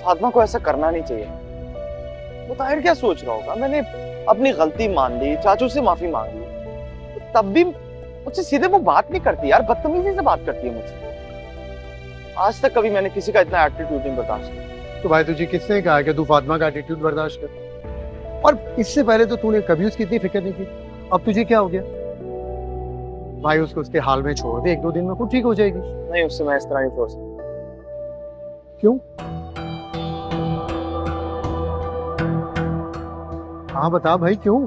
फातिमा को ऐसा करना नहीं चाहिए। वो ताहिर क्या सोच रहा होगा? मैंने अपनी गलती मान ली, चाचू से माफी मांग ली, तब भी मुझसे सीधे वो बात नहीं करती यार, बदतमीजी से बात करती है मुझसे। आज तक कभी मैंने किसी का इतना एटीट्यूड नहीं बर्दाश्त किया। तो भाई तुझे किसने कहा कि तू फातिमा का एटीट्यूड बर्दाश्त कर? और इससे पहले तो तूने कभी उसकी इतनी फिक्र नहीं की, अब तुझे क्या हो गया? भाई उसको उसके हाल में छोड़ दे, 1-2 दिन में खुद ठीक हो जाएगी। नहीं, उससे मैं इस तरह नहीं छोड़ सकता। क्यों? हाँ बता भाई, क्यों?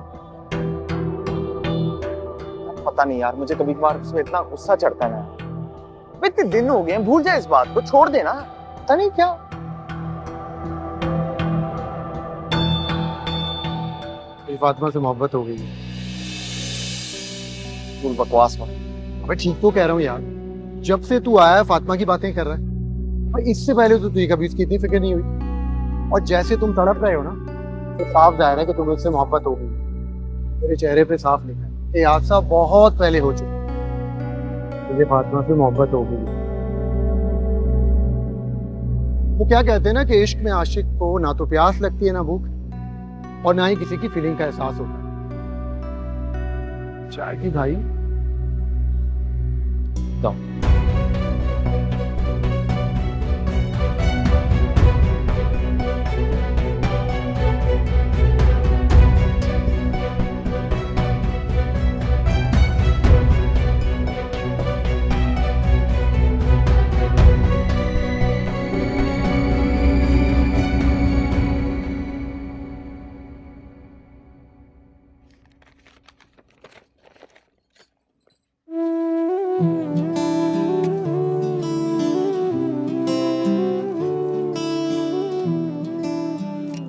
पता नहीं यार, मुझे कभी कभार उसमें इतना गुस्सा चढ़ता है ना। इतने दिन हो गए हैं, भूल जाए इस बात को, छोड़ देना। पता नहीं क्या फातिमा से मोहब्बत हो गई। तू बकवास मत। अबे ठीक तो कह रहा हूँ यार, जब से तू आया है फातिमा की बातें कर रहा है, और इससे पहले तो तुझे कभी उसकी इतनी फिक्र नहीं हुई। और जैसे तुम तड़प रहे हो ना, तो साफ जाहिर है कि तुम्हें उससे मोहब्बत हो गई। तेरे चेहरे पे साफ लिखा है, ये हादसा बहुत पहले हो चुका है, तुझे फातिमा से मोहब्बत हो गई। वो क्या कहते हैं ना कि इश्क में आशिक को ना तो प्यास लगती है, ना भूख, और ना ही किसी की फीलिंग का एहसास होता है। चाय की भाई तो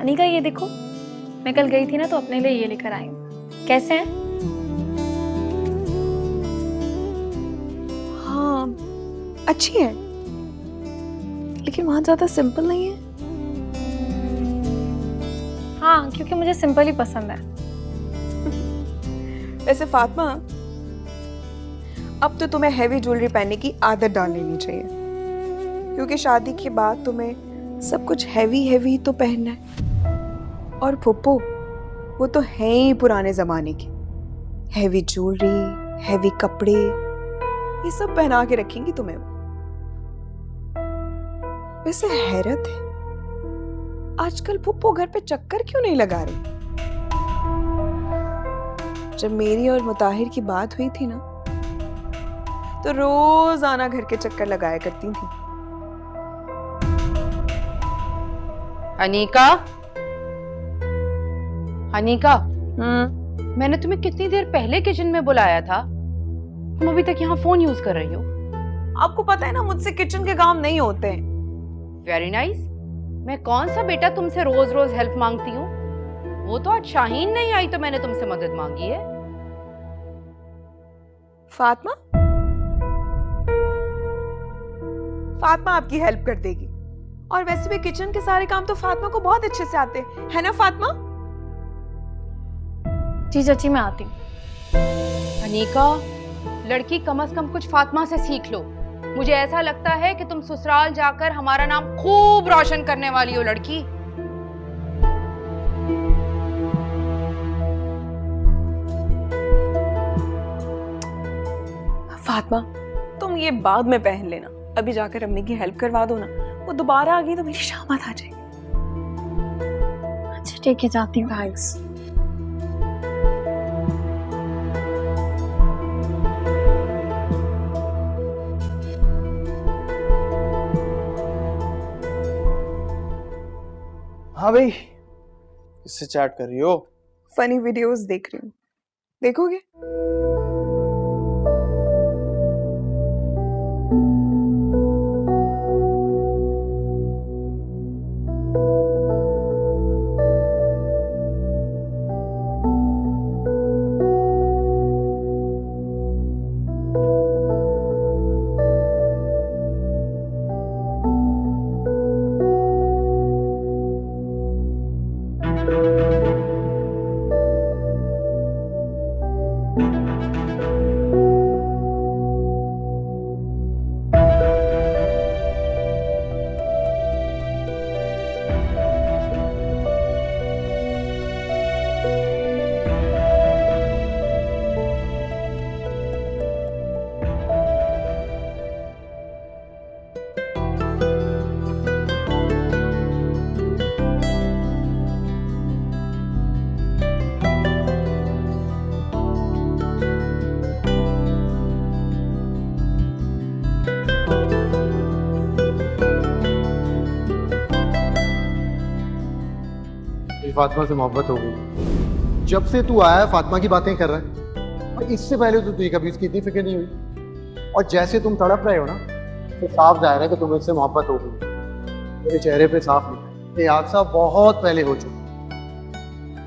अनिका, ये देखो, मैं कल गई थी ना तो अपने लिए ये लेकर आई हूँ। कैसे हैं? हाँ अच्छी है, लेकिन वहां ज्यादा सिंपल नहीं है। हाँ, क्योंकि मुझे सिंपल ही पसंद है। वैसे फातिमा, अब तो तुम्हें हैवी ज्वेलरी पहनने की आदत डाल लेनी चाहिए, क्योंकि शादी के बाद तुम्हें सब कुछ हैवी हैवी तो पहनना है। और फुप्पो, वो तो है ही पुराने जमाने की। हैवी ज्वेलरी, हैवी कपड़े, ये सब पहना के रखेंगी तुम्हें। वैसे हैरत है, आजकल फुप्पो घर पे चक्कर क्यों नहीं लगा रही? जब मेरी और मुताहिर की बात हुई थी ना, तो रोज आना घर के चक्कर लगाया करती थी। अनीका, अनीका, मैंने तुम्हें कितनी देर पहले किचन में बुलाया था, तुम अभी तक यहाँ फोन यूज कर रही हो। आपको पता है ना, मुझसे किचन के काम नहीं होते हैं। Very nice. मैं कौन सा बेटा तुमसे रोज रोज हेल्प मांगती हूँ? वो तो आज शाहीन नहीं आई तो मैंने तुमसे मदद मांगी है। फातिमा, फातिमा आपकी हेल्प कर देगी, और वैसे भी किचन के सारे काम तो फातिमा को बहुत अच्छे से आते हैं, है ना फातिमा? जी चाची, मैं आती हूँ। अनीका, लड़की कम से कम कुछ फातिमा से सीख लो। मुझे ऐसा लगता है कि तुम ससुराल जाकर हमारा नाम खूब रोशन करने वाली हो लड़की। फातिमा, तुम ये बाद में पहन लेना, अभी जाकर अम्मी की हेल्प करवा दो ना। वो दोबारा आ गई तो मेरी शामत आ जाएगी। अच्छा ठीक है, जाती हूँ। थैंक्स। हाँ भाई, किससे चैट कर रही हो? फनी वीडियोस देख रही हूँ, देखोगे? फातिमा से मोहब्बत हो गई। जब से तू आया है फातिमा की बातें कर रहा है, और इससे पहले तो तुझे कभी उसकी इतनी फिक्र नहीं हुई। और जैसे तुम तड़प रहे हो ना, तो साफ जाहिर है कि तुम्हें उससे मोहब्बत हो गई। तेरे चेहरे पे साफ लिखा है, ये हादसा बहुत पहले हो चुका,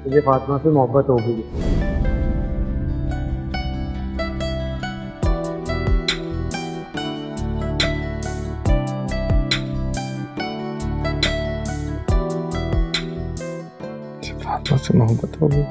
तुझे फातिमा से मोहब्बत हो गई है। फातिमा से मोहब्बत हो गई।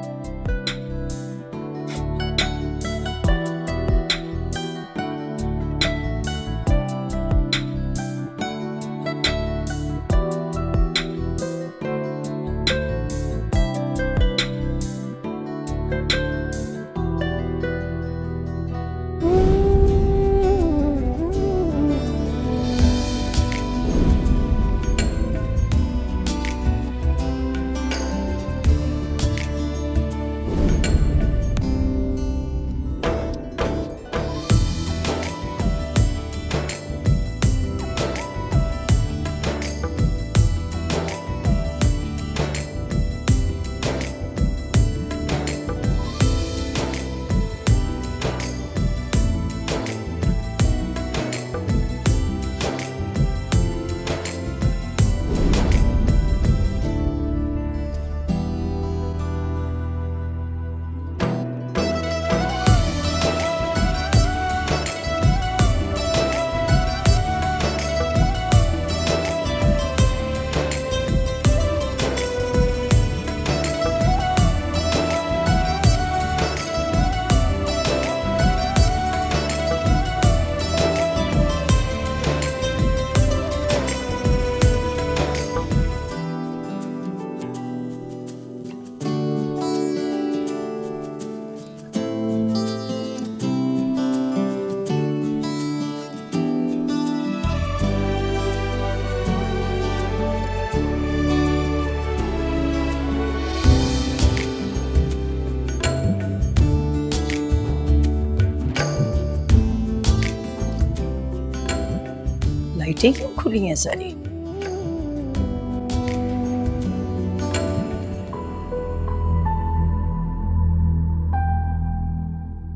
लाइटें क्यों खुली हैं सारी?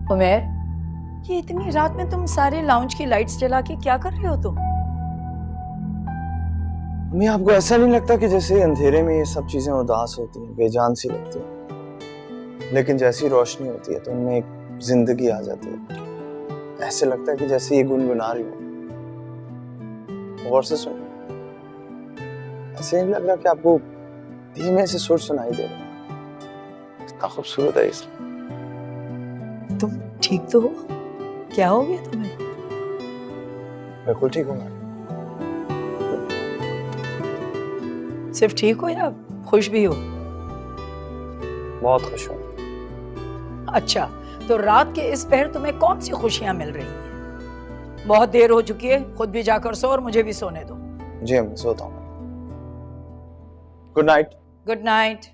उमेर, ये इतनी रात में तुम सारे लाउंज की लाइट्स जला के क्या कर रहे हो तुम? मम्मी, आपको ऐसा नहीं लगता कि जैसे अंधेरे में ये सब चीजें उदास होती हैं, बेजान सी लगती हैं, लेकिन जैसी रोशनी होती है तो उनमें एक जिंदगी आ जाती है। ऐसे लगता है कि जैसे ये गुनगुना रही हो। गौर से सुन, ऐसे नहीं लग रहा कि आपको धीमे से सुर सुनाई दे रहे हैं? कितना खूबसूरत है इसमें। तुम ठीक तो हो? क्या हो गया तुम्हें? बिल्कुल ठीक हूँ मैं। सिर्फ ठीक हो या खुश भी हो? बहुत खुश हूँ। अच्छा, तो रात के इस पहर तुम्हें कौन सी खुशियां मिल रही हैं? बहुत देर हो चुकी है, खुद भी जाकर सो और मुझे भी सोने दो। जी अम्मी, सोता हूँ। Good night. Good night.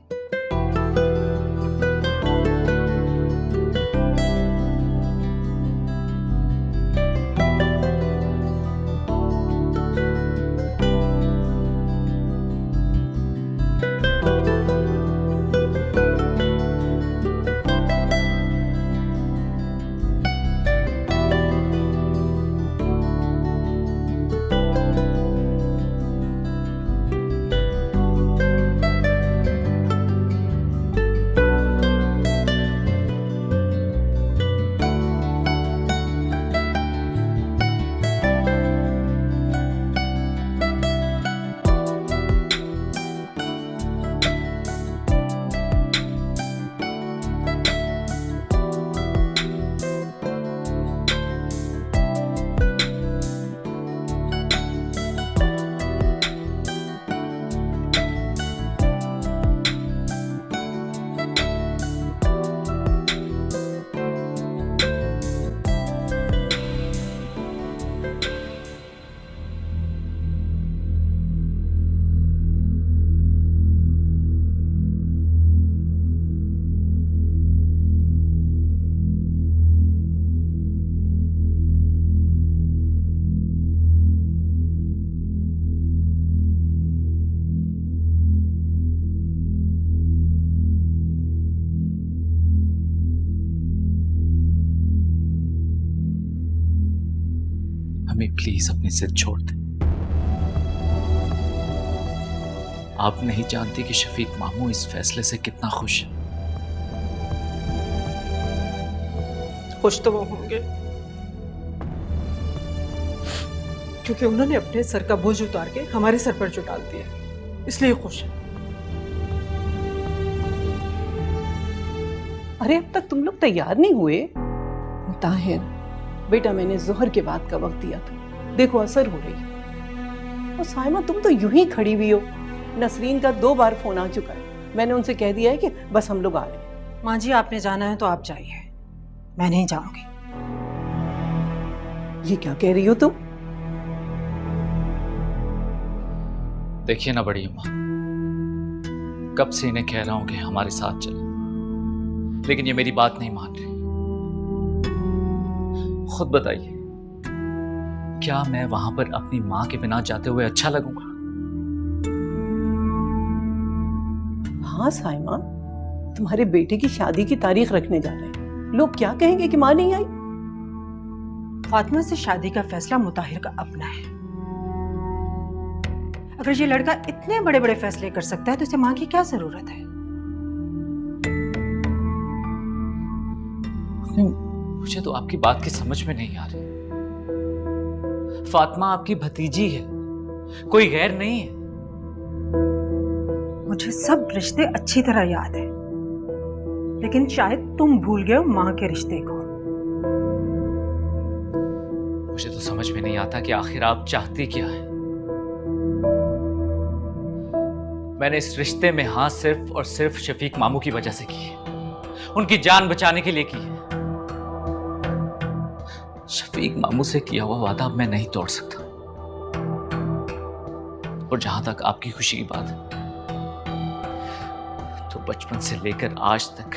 अम्मी प्लीज अपनी जिद छोड़ दे। आप नहीं जानती कि शफीक मामू इस फैसले से कितना खुश है। खुश तो वो होंगे क्योंकि उन्होंने अपने सर का बोझ उतार के हमारे सर पर जो डाल दिया, इसलिए खुश है। अरे अब तक तुम लोग तैयार नहीं हुए? ताहिर बेटा, मैंने जोहर के बाद का वक्त दिया था, देखो असर हो रही है। और साइमा तुम तो यूं ही खड़ी हुई हो। नसरीन का 2 बार फोन आ चुका है, मैंने उनसे कह दिया है कि बस हम लोग आ रहे हैं। माँ जी, आपने जाना है तो आप जाइए, मैं नहीं जाऊंगी। ये क्या कह रही हो तुम? देखिए ना बड़ी अम्मा, कब से इन्हें कह रहा हूं कि हमारे साथ चले, लेकिन ये मेरी बात नहीं मान रही। खुद बताइए, क्या मैं वहां पर अपनी मां के बिना जाते हुए अच्छा लगूंगा? हाँ साइमा, तुम्हारे बेटे की शादी की तारीख रखने जा रहे हैं, लोग क्या कहेंगे कि मां नहीं आई? फातिमा से शादी का फैसला मुताहिर का अपना है। अगर ये लड़का इतने बड़े बड़े फैसले कर सकता है तो इसे मां की क्या जरूरत है? मुझे तो आपकी बात की समझ में नहीं आ रही। फातिमा आपकी भतीजी है, कोई गैर नहीं है। मुझे सब रिश्ते अच्छी तरह याद है, लेकिन शायद तुम भूल गए हो मां के रिश्ते को। मुझे तो समझ में नहीं आता कि आखिर आप चाहती क्या है। मैंने इस रिश्ते में हाँ सिर्फ और सिर्फ शफीक मामू की वजह से की है, उनकी जान बचाने के लिए की है। शफीक मामू से किया हुआ वादा अब मैं नहीं तोड़ सकता। और जहां तक आपकी खुशी की बात है, तो बचपन से लेकर आज तक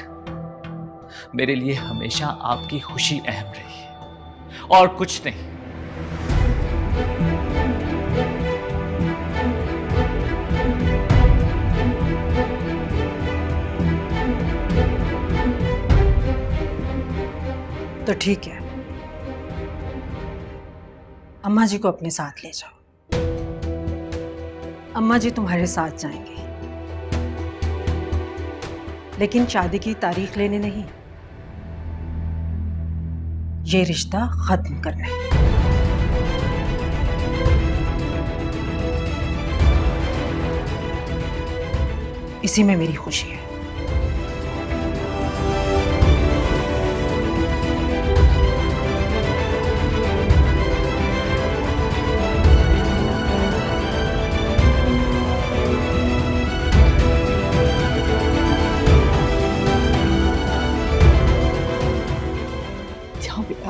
मेरे लिए हमेशा आपकी खुशी अहम रही है और कुछ नहीं। तो ठीक है, अम्मा जी को अपने साथ ले जाओ। अम्मा जी तुम्हारे साथ जाएंगे, लेकिन शादी की तारीख लेने नहीं, ये रिश्ता खत्म करना है। इसी में मेरी खुशी है।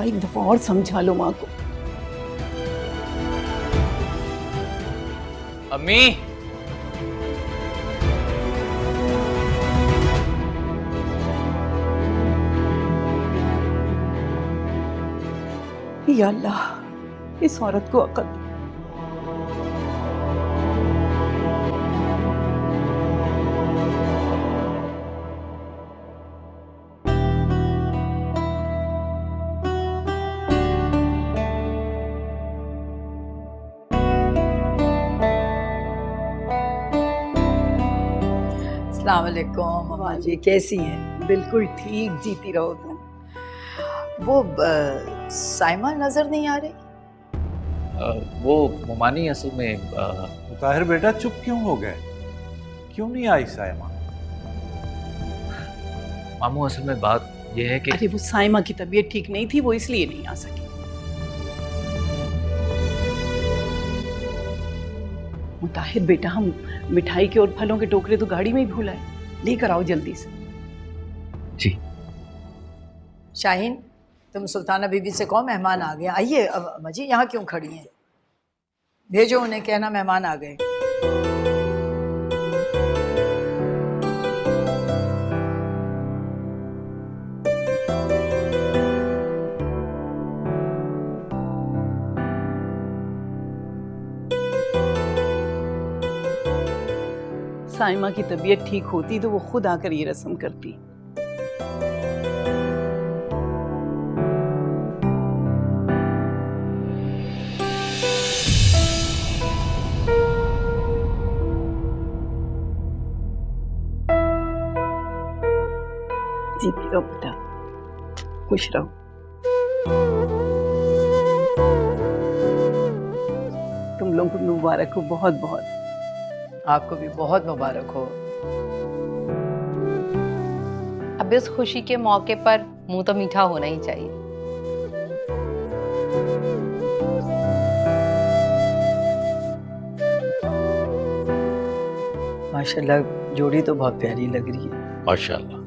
एक दफा और समझा लो माँ को। अम्मी, या अल्लाह, इस औरत को अकल दो। अस्सलाम वालेकुम अम्मा जी, कैसी हैं? बिल्कुल ठीक, जीती रहो तुम। वो साइमा नजर नहीं आ रही? वो मोमानी असल में ताहिर बेटा चुप क्यों हो गए? क्यों नहीं आई साइमा? मामू असल में बात यह है कि अरे वो साइमा की तबीयत ठीक नहीं थी, वो इसलिए नहीं आ सकी। मुताहिर बेटा, हम मिठाई के और फलों के टोकरे तो गाड़ी में ही भूल आए, लेकर आओ जल्दी से। जी। शाहीन, तुम सुल्ताना बीबी से कहो मेहमान आ गए। आइए। अब अम्मा जी यहाँ क्यों खड़ी हैं? भेजो उन्हें, कहना मेहमान आ गए। साइमा की तबीयत ठीक होती तो वो खुद आकर ये रस्म करती। जीती रहो बेटा, खुश रहो। तुम लोगों को मुबारक हो, बहुत बहुत। आपको भी बहुत मुबारक हो। अब इस खुशी के मौके पर मुंह तो मीठा होना ही चाहिए। माशाल्लाह जोड़ी तो बहुत प्यारी लग रही है। माशाल्लाह।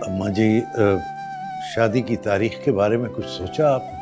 अम्मा जी, शादी की तारीख के बारे में कुछ सोचा आपने?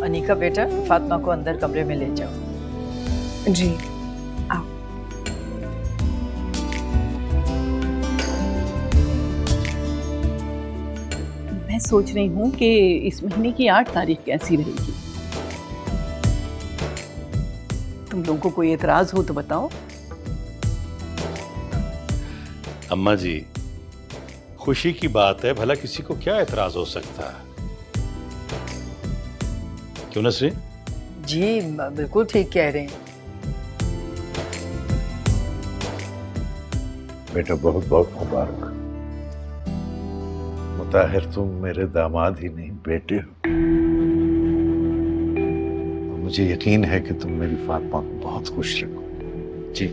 अनीका बेटा, फातिमा को अंदर कमरे में ले जाओ। जी आओ। मैं सोच रही हूँ कि इस महीने की 8 तारीख कैसी रहेगी। तुम लोगों को कोई एतराज हो तो बताओ। अम्मा जी, खुशी की बात है, भला किसी को क्या एतराज हो सकता है? क्यों नसरीन? जी बिल्कुल ठीक कह रहे हैं। बेटा बहुत बहुत मुबारक। मुताहिर, तुम मेरे दामाद ही नहीं बेटे हो। मुझे यकीन है कि तुम मेरी फातिमा को बहुत खुश रखो। जी।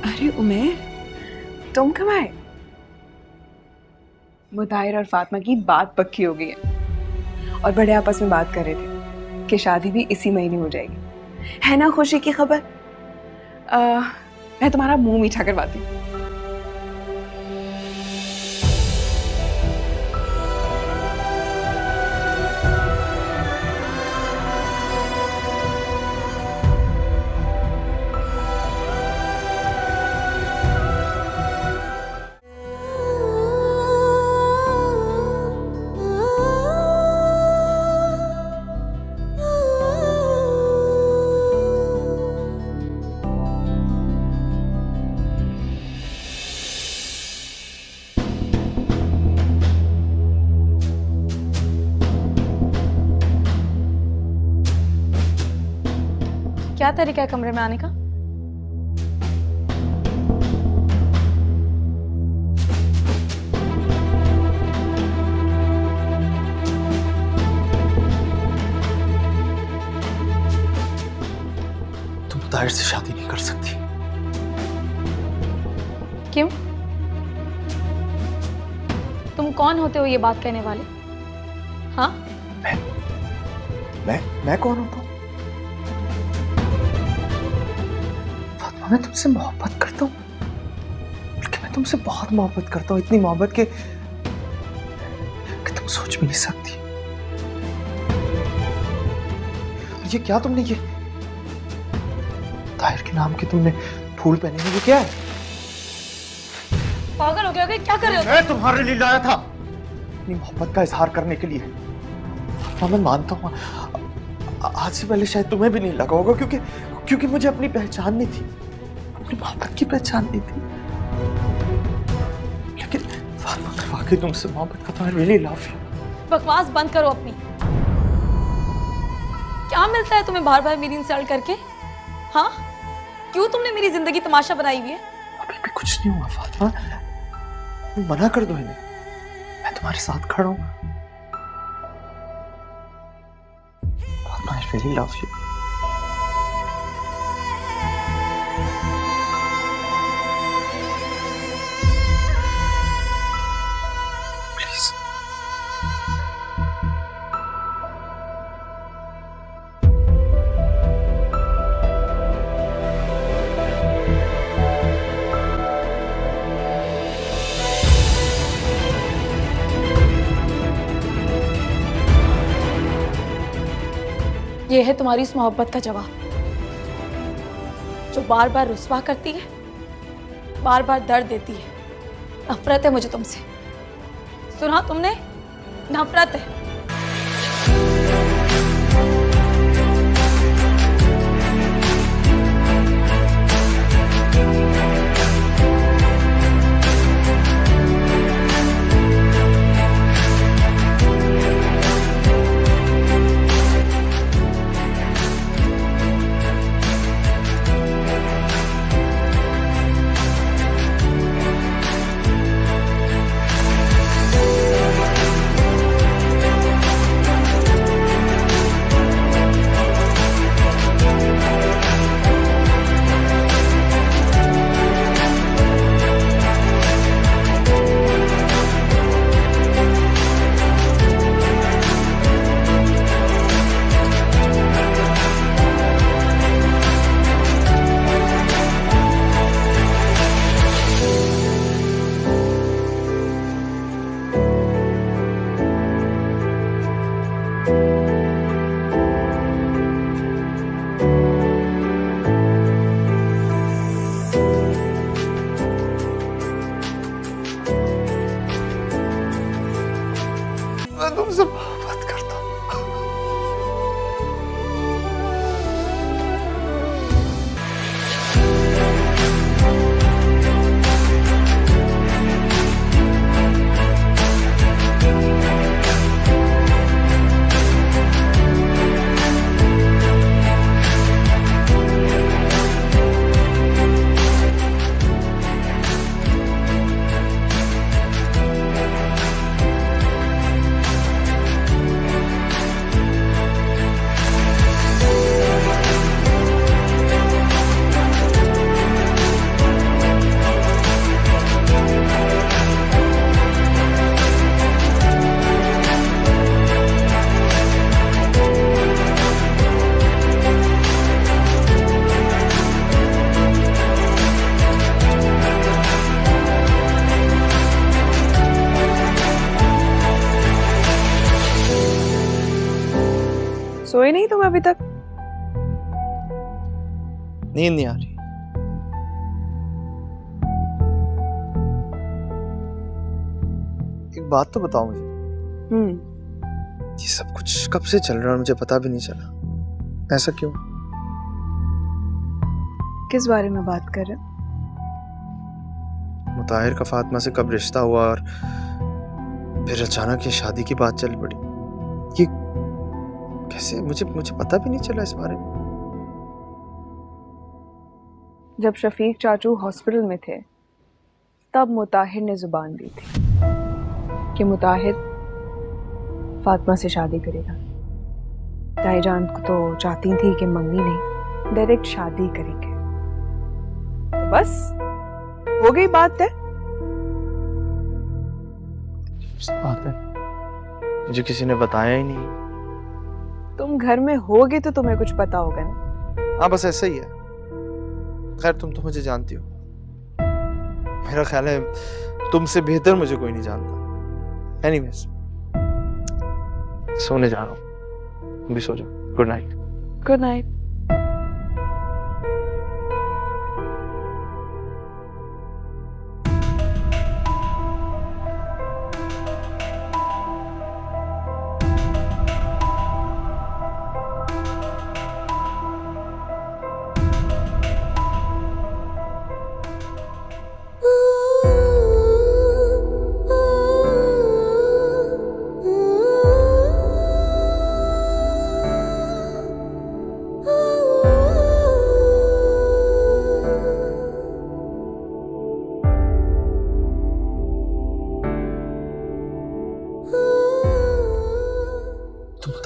अरे उमेर, तुम कब आए? मुताहिर और फातिमा की बात पक्की हो गई है और बड़े आपस में बात कर रहे थे कि शादी भी इसी महीने हो जाएगी। है ना खुशी की खबर? मैं तुम्हारा मुंह मीठा करवाती हूँ। क्या तरीका है कमरे में आने का? तुम ताहिर से शादी नहीं कर सकती। क्यों? तुम कौन होते हो ये बात कहने वाले? हाँ? मैं कौन होता हूँ? फातिमा, मैं तुमसे मोहब्बत करता हूँ, लेकिन मैं तुमसे बहुत मोहब्बत करता हूँ, इतनी मोहब्बत कि तुम सोच भी नहीं सकती। ये क्या तुमने ये ताहिर के नाम के तुमने फूल पहने हैं, ये क्या है? पागल हो गया क्या कर रहे हो? मैं तुम्हारे लिए लाया था, अपनी मोहब्बत का इजहार करने के लिए। फातिमा, मैं मानता हूँ आज से पहले शायद तुम्हें भी नहीं लगा होगा, क्योंकि मुझे अपनी पहचान नहीं थी, अपनी मोहब्बत की पहचान नहीं थी। लेकिन फातिमा, मैं वाकई तुमसे मोहब्बत करता हूँ। I really love you। बकवास बंद करो अपनी। क्या मिलता है तुम्हें बार बार मेरी इंसल्ट करके? हाँ, क्यों तुमने मेरी जिंदगी तमाशा बनाई हुई है? अभी कुछ नहीं हुआ फातिमा, मना कर दो इन्हें, मैं तुम्हारे साथ खड़ा हूं। Fatima, I really love you. Please. ये है तुम्हारी इस मोहब्बत का जवाब, जो बार बार रुस्वा करती है, बार बार दर्द देती है। नफरत है मुझे तुमसे। सुना तुमने? नफरत है। मैं तुमसे मोहब्बत करता हूँ। सोए नहीं तुम अभी तक? नींद नहीं आ रही। एक बात तो बताओ मुझे, ये सब कुछ कब से चल रहा है मुझे पता भी नहीं चला, ऐसा क्यों? किस बारे में बात कर रहे हो? मुताहिर का फातिमा से कब रिश्ता हुआ और फिर अचानक ये शादी की बात चल पड़ी, ये कैसे? मुझे पता भी नहीं चला इस बारे में। जब शफीक चाचू हॉस्पिटल में थे तब मुताहिर ने जुबान दी थी कि मुताहिर फातिमा से शादी करेगा। ताईजान को तो चाहती थी कि मंगनी नहीं, डायरेक्ट शादी करेंगे। तो बस हो गई बात है। बात है, मुझे किसी ने बताया ही नहीं। तुम घर में होगे तो तुम्हें कुछ पता होगा ना। हाँ, बस ऐसा ही है। खैर, तुम तो मुझे जानती हो, मेरा ख्याल है तुमसे बेहतर मुझे कोई नहीं जानता। एनीवेज, सोने जा रहा हूँ, तुम भी सो जाओ। Good night. Good night.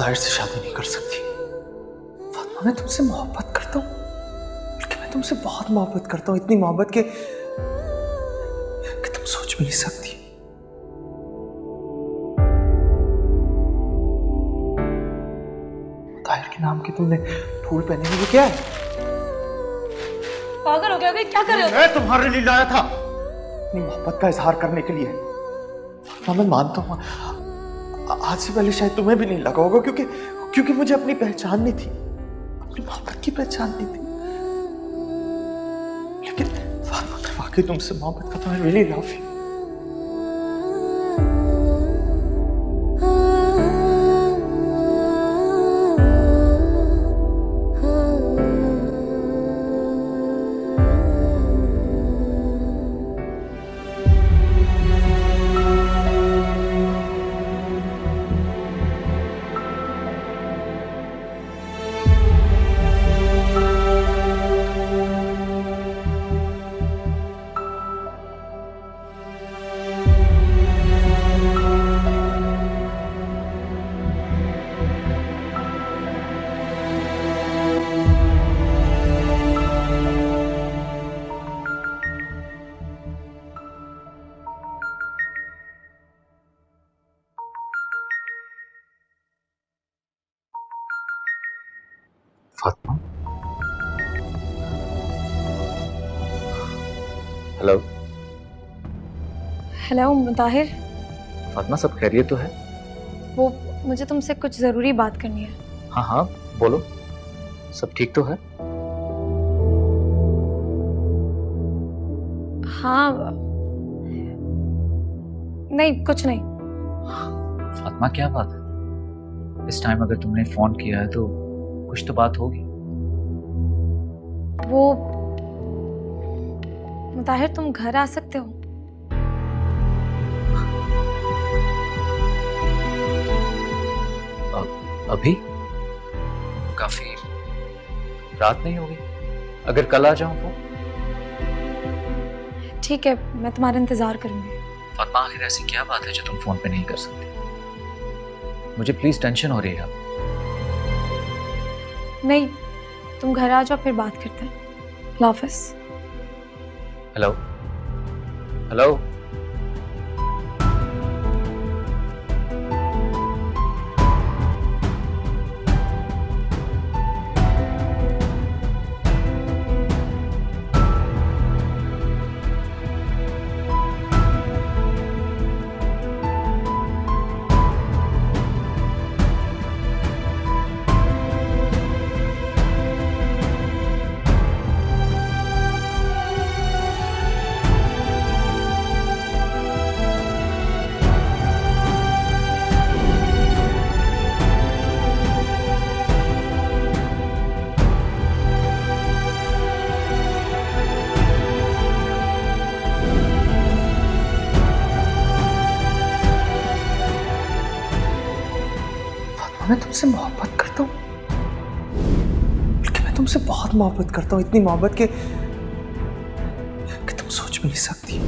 Tahir से शादी नहीं कर सकती। फातिमा, मैं तुमसे मोहब्बत करता हूँ, बल्कि मैं तुमसे बहुत मोहब्बत करता हूँ, इतनी मोहब्बत कि तुम सोच भी नहीं सकती। ताहिर के नाम के तुमने फूल पहने हुए, वो क्या है? पागल हो गया क्या कर रहे हो? मैं तुम्हारे लिए लाया था, अपनी मोहब्बत का इजहार करने के लिए। फातिमा, मैं मानता हूँ आज से पहले शायद तुम्हें भी नहीं लगा होगा, क्योंकि मुझे अपनी पहचान नहीं थी, अपनी मोहब्बत की पहचान नहीं थी। लेकिन फातिमा, अगर वाकई तुमसे मोहब्बत का, तो मैं really love you. Fatima, hello. Hello Mutahir, Fatima, सब खैरियत तो है? वो मुझे तुमसे कुछ ज़रूरी बात करनी है। हाँ हाँ, बोलो, सब ठीक तो है? हाँ, नहीं कुछ नहीं। फातिमा, क्या बात है? इस टाइम अगर तुमने फोन किया है तो कुछ तो बात होगी। वो मुताहिर, तुम घर आ सकते हो? अभी? काफी रात नहीं होगी? अगर कल आ जाऊं तो? ठीक है, मैं तुम्हारा इंतजार करूंगी। फातिमा, आखिर ऐसी क्या बात है जो तुम फोन पे नहीं कर सकती? मुझे प्लीज टेंशन हो रही है अब। नहीं, तुम घर आ जाओ, फिर बात करते हैं। अल्लाह हाफ़िज़। Hello hello. मैं तुमसे मोहब्बत करता हूँ, बल्कि मैं तुमसे बहुत मोहब्बत करता हूँ, इतनी मोहब्बत कि तुम सोच भी नहीं सकती।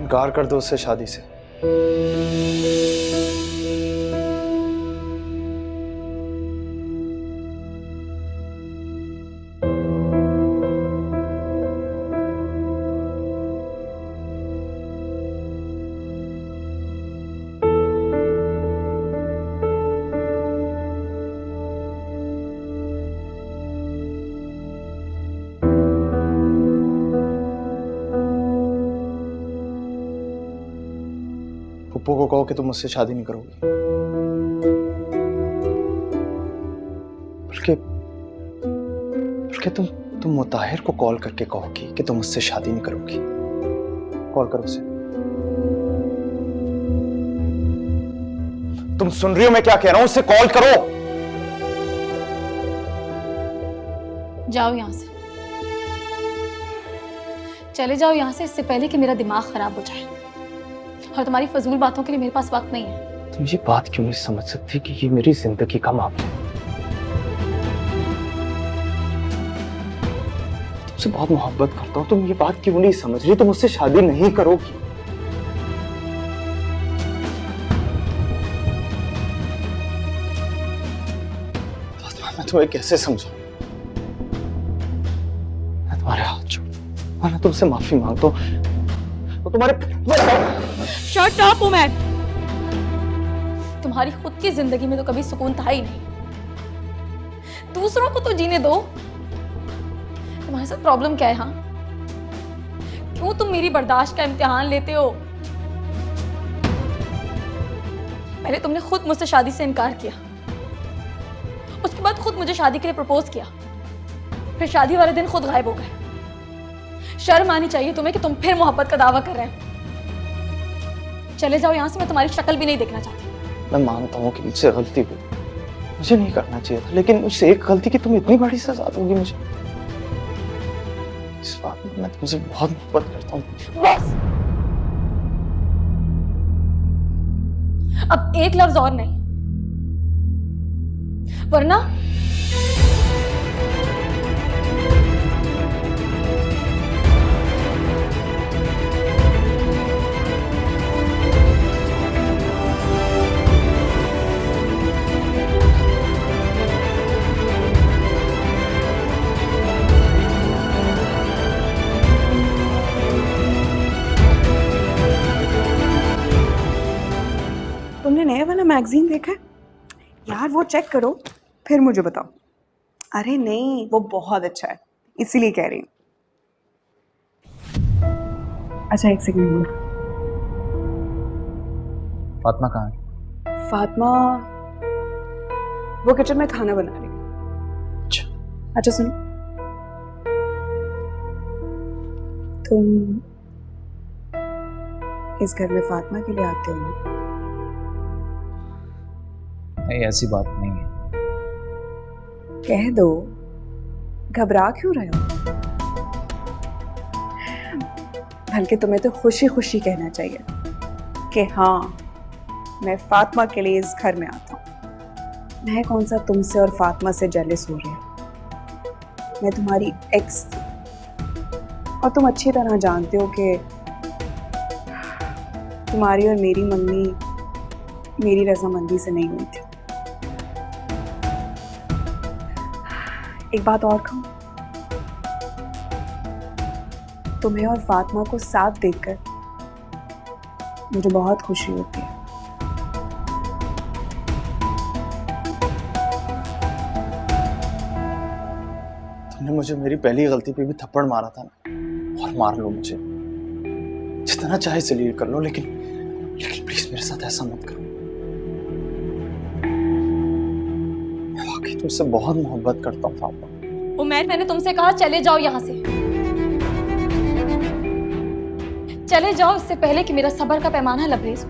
इनकार कर दो उससे शादी से। फुप्पो को कहो कि तुम मुझसे शादी नहीं करोगी। बल्कि तुम मुताहिर को कॉल करके कहोगी कि तुम मुझसे शादी नहीं करोगी। कॉल करो उसे। तुम सुन रही हो मैं क्या कह रहा हूं? उससे कॉल करो। जाओ यहां से, चले जाओ यहां से, इससे पहले कि मेरा दिमाग खराब हो जाए। और तुम्हारी फजूल बातों के लिए मेरे पास वक्त नहीं है। तुम ये बात क्यों नहीं समझ सकती कि ये मेरी जिंदगी का मामला है? तुमसे बहुत मोहब्बत करता हूं, तुम ये बात क्यों नहीं समझ रही? तुम मुझसे शादी नहीं करोगी। मैं तुम्हें कैसे समझाऊं? मैं तुम्हारे हाथ जोड़ और मैं तुमसे माफी मांगता हूं तो तुम्हारे शट अप उमैर। तुम्हारी खुद की जिंदगी में तो कभी सुकून था ही नहीं, दूसरों को तो जीने दो। तुम्हारे साथ प्रॉब्लम क्या है? हाँ, क्यों तुम मेरी बर्दाश्त का इम्तिहान लेते हो? पहले तुमने खुद मुझसे शादी से इनकार किया, उसके बाद खुद मुझे शादी के लिए प्रपोज किया, फिर शादी वाले दिन खुद गायब हो गए। शर्म आनी चाहिए तुम्हें कि तुम फिर मोहब्बत का दावा कर रहे हो। चले जाओ यहां से, मैं तुम्हारी शक्ल भी नहीं देखना चाहती। मैं मानता हूँ कि मुझसे गलती हुई, मुझे नहीं करना चाहिए था, लेकिन उस एक गलती की तुम इतनी बड़ी सजा दोगी मुझे? इस बात में मैं तुमसे बहुत मोहब्बत करता हूँ। बस, अब एक लफ्ज और नहीं, वरना तुमने नया वाला मैगजीन देखा है? यार वो चेक करो, फिर मुझे बताओ। अरे नहीं, वो बहुत अच्छा है, इसीलिए कह रही हूँ। अच्छा एक सेकंड। फातिमा कहाँ है? फातिमा वो किचन में खाना बना रही है। अच्छा सुनो, तुम इस घर में फातिमा के लिए आते हो? नहीं, ऐसी बात नहीं है। कह दो, घबरा क्यों रहे हो? बल्कि तुम्हें तो खुशी खुशी कहना चाहिए कि हाँ, मैं फातिमा के लिए इस घर में आता हूँ। मैं कौन सा तुमसे और फातिमा से जेलस हो रही हूँ। मैं तुम्हारी एक्स थी और तुम अच्छी तरह जानते हो कि तुम्हारी और मेरी मंगनी मेरी रजामंदी से नहीं हुई थी। एक बात और कहूं, तुम्हें और फातिमा को साथ देखकर मुझे बहुत खुशी होती है। तुमने मुझे मेरी पहली गलती पे भी थप्पड़ मारा था ना, और मार लो मुझे, जितना चाहे जलील कर लो, लेकिन प्लीज मेरे साथ ऐसा मत करो। मैं वाकई तुमसे बहुत मोहब्बत करता हूँ फातिमा। उमैर, मैंने तुमसे कहा चले जाओ यहाँ से, चले जाओ, इससे पहले कि मेरा सब्र का पैमाना लबरेज हो।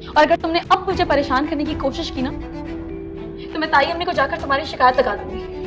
और अगर तुमने अब मुझे परेशान करने की कोशिश की ना, तो मैं ताई अम्मी को जाकर तुम्हारी शिकायत लगा दूंगी।